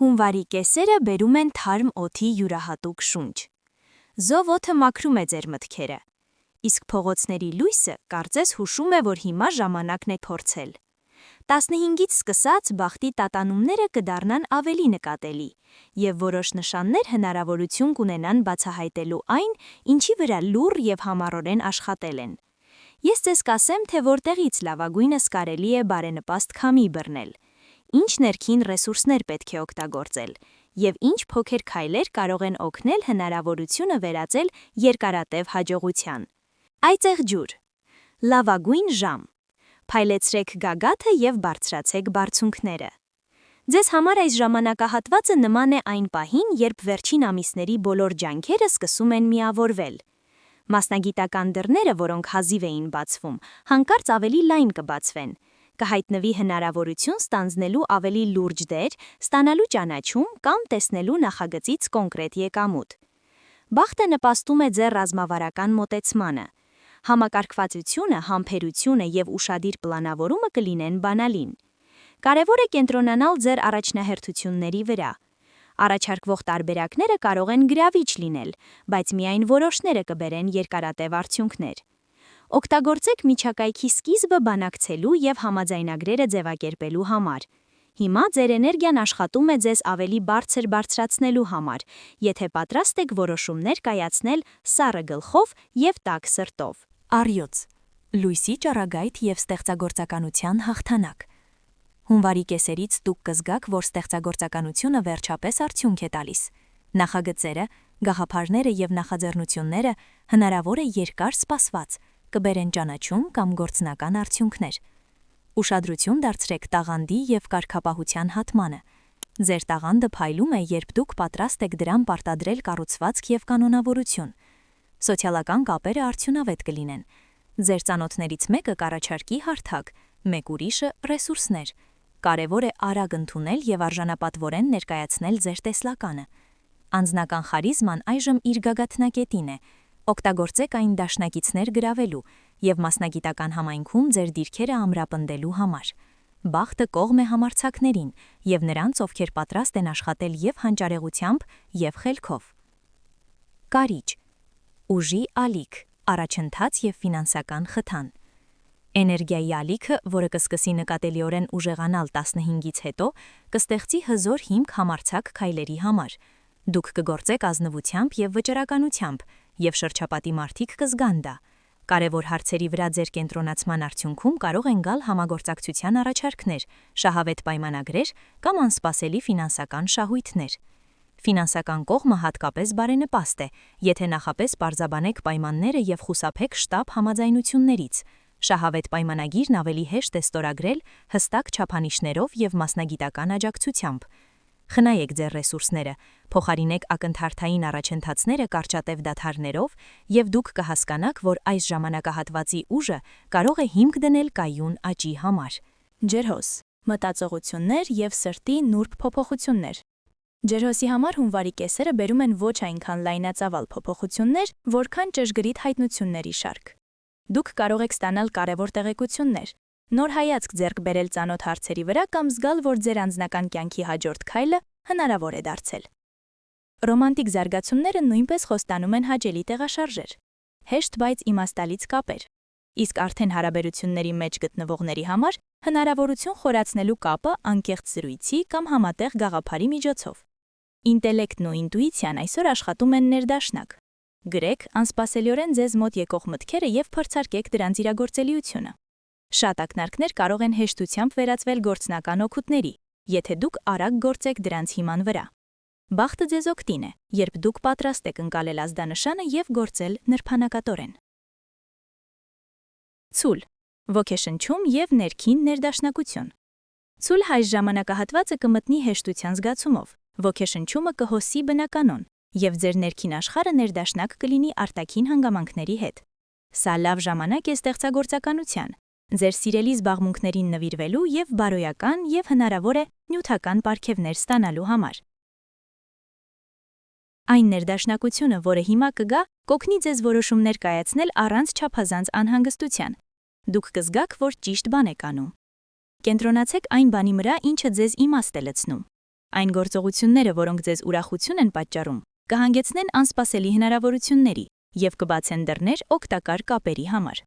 Հունվարի կեսերը բերում են թարմ օդի յուրահատուկ շունչ։ Զով օդը մաքրում է ձեր մտքերը, իսկ փողոցների լույսը կարծես հուշում է, որ հիմա ժամանակն է փորձել։ 15-ից սկսած բախտի տատանումները կդառնան ավելի նկատելի, և որոշ նշաններ հնարավորություն կունենան բացահայտելու այն, ինչի վրա լուռ և համառորեն աշխատել են։ Ես ձեզ կասեմ, թե որտեղից լավագույնս կարելի է բարենպաստ քամի բռնել, ինչ ներքին ռեսուրսներ պետք է օգտագործել, և ինչ փոքր քայլեր կարող են օգնել հնարավորությունը վերածել երկարատև հաջողության։ Այծեղ ջուր։ Լավագույն ժամ։ Փայլեցրեք գագաթը և բարձրացեք բարձունքները։ Ձեզ համար այս ժամանակահատվածը նման է այն պահին, երբ վերջին ամիսների բոլոր ջանքերը սկսում են միավորվել։ Մասնագիտական դռները, որոնք հազիվ էին բացվում, հանկարծ ավելի լայն կբացվեն։ Կհայտնվի հնարավորություն ստանձնելու ավելի լուրջ դեր, ստանալու ճանաչում կամ տեսնելու նախագծից կոնկրետ եկամուտ։ Բախտը նպաստում է ձեր ռազմավարական մոտեցմանը։ Համակարգվածությունը, համբերությունը և ուշադիր պլանավորումը կլինեն բանալին։ Կարևոր է կենտրոնանալ ձեր առաջնահերթությունների վրա։ Առաջարկվող տարբերակները կարող են գրավիչ լինել, բայց միայն որոշները կբերեն երկարատև արդյունքներ։ Օգտագործեք միջակայքի սկիզբը բանակցելու և համաձայնագրերը ձևակերպելու համար։ Հիմա ձեր էներգիան աշխատում է ձեզ ավելի բարձր բարձրացնելու համար, եթե պատրաստ եք որոշումներ կայացնել սառը գլխով և տաք սրտով։ Առյուծ։ Լույսի ճառագայթ և ստեղծագործականության հաղթանակ։ Հունվարի կեսերից դուք կզգաք, որ ստեղծագործականությունը վերջապես արդյունք է տալիս։ Նախագծերը, գաղափարները և նախաձեռնությունները հնարավոր է երկար սպասված, կբերեն ճանաչում կամ գործնական արդյունքներ։ Ուշադրություն դարձրեք տաղանդի և կարգապահության հատմանը։ Ձեր տաղանդը փայլում է, երբ դուք պատրաստ եք դրան պարտադրել կառուցվածք և կանոնավորություն։ Սոցիալական կապերը արդյունավետ կլինեն։ Ձեր ծանոթներից մեկը կառաջարկի հարթակ, մեկ ուրիշը ռեսուրսներ։ Կարևոր է արագ ընդունել և արժանապատվորեն ներկայացնել ձեր տեսլականը։ Անձնական խարիզման այժմ իր գագաթնակետին է։ Օգտագործեք այն դաշնակիցներ գրավելու և մասնագիտական համայնքում ձեր դիրքերը ամրապնդելու համար։ Բախտը կողմ է համարձակներին և նրանց, ովքեր պատրաստ են աշխատել և հանճարեղությամբ, և խելքով։ Կարիճ։ Ուժի ալիք, առաջընթաց և ֆինանսական խթան։ Էներգիայի ալիքը, որը կսկսի նկատելիորեն ուժեղանալ 15-ից հետո, կստեղծի հզոր հիմք համարձակ քայլերի համար։ Դուք կգործեք ազնվությամբ և վճռականությամբ, և շրջապատի մարդիկ կզգան դա։ Կարևոր հարցերի վրա ձեր կենտրոնացման արդյունքում կարող են գալ համագործակցության առաջարկներ, շահավետ պայմանագրեր կամ անսպասելի ֆինանսական շահույթներ։ Ֆինանսական կողմը հատկապես բարենպաստ է, եթե նախապես պարզաբանեք պայմանները և խուսափեք շտապ համաձայնություններից։ Շահավետ պայմանագիրն ավելի հեշտ է ստորագրել հստակ չափանիշներով և մասնագիտական աջակցությամբ։ Խնայեք ձեր ռեսուրսները, փոխարինեք ակնթարթային առաջընթացները կարճատև դադարներով, և դուք կհասկանաք, որ այս ժամանակահատվածի ուժը կարող է հիմք դնել կայուն աճի համար։ Ջերհոս։ Մտածողություններ և սրտի նուրբ փոփոխություններ։ Ջերհոսի համար հունվարի կեսերը բերում են ոչ այնքան լայնածավալ փոփոխություններ, որքան ճշգրիտ հայտնությունների շարք։ Դուք կարող եք ստանալ կարևոր տեղեկություններ, նոր հայացք ձեռք բերել ծանոթ հարցերի վրա կամ զգալ, որ ձեր անձնական կյանքի հաջորդ քայլը հնարավոր է դարձել։ Ռոմանտիկ զարգացումները նույնպես խոստանում են հաճելի տեղաշարժեր։ Հեշտ, բայց իմաստալից կապեր։ Իսկ արդեն հարաբերությունների մեջ գտնվողների համար հնարավորություն խորացնելու կապը անկեղծ զրույցի կամ համատեղ գաղափարի միջոցով։ Ինտելեկտն ու ինտուիցիան այսօր աշխատում են ներդաշնակ։ Գրեք անսպասելիորեն ձեզ մոտ եկող մտքերը և փորձարկեք դրանց իրագործելիությունը։ Շատ ակնարկներ կարող են հեշտությամբ վերածվել գործնական օգուտների, եթե դուք արագ գործեք դրանց հիման վրա։ Բախտը ձեզ օգտին է, երբ դուք պատրաստ եք ընկալել ազդանշանը և գործել նրբանակատորեն։ Ցուլ։ Ոգեշնչում և ներքին ներդաշնակություն։ Ցուլ հայ ժամանակահատվածը կմտնի հեշտության զգացումով, ոգեշնչումը կհոսի բնականon, և ձեր ներքին աշխարհը ներդաշնակ կլինի արտաքին հանգամանքների հետ։ Սա լավ ժամանակ է ստեղծագործականության, ձեր սիրելի զբաղմունքներին նվիրվելու և բարոյական և հնարավոր է նյութական պարգևներ ստանալու համար։ Այն ներդաշնակությունը, որը հիմա կգա, կօգնի ձեզ որոշումներ կայացնել առանց չափազանց անհանգստության։ Դուք կզգաք, որ ճիշտ բան եք անում։ Կենտրոնացեք այն բանի վրա, ինչը ձեզ իմաստ է լցնում։ Այն գործողությունները, որոնք ձեզ ուրախություն են պատճառում, կհանգեցնեն անսպասելի հնարավորությունների և կբացեն դռներ օգտակար կապերի համար։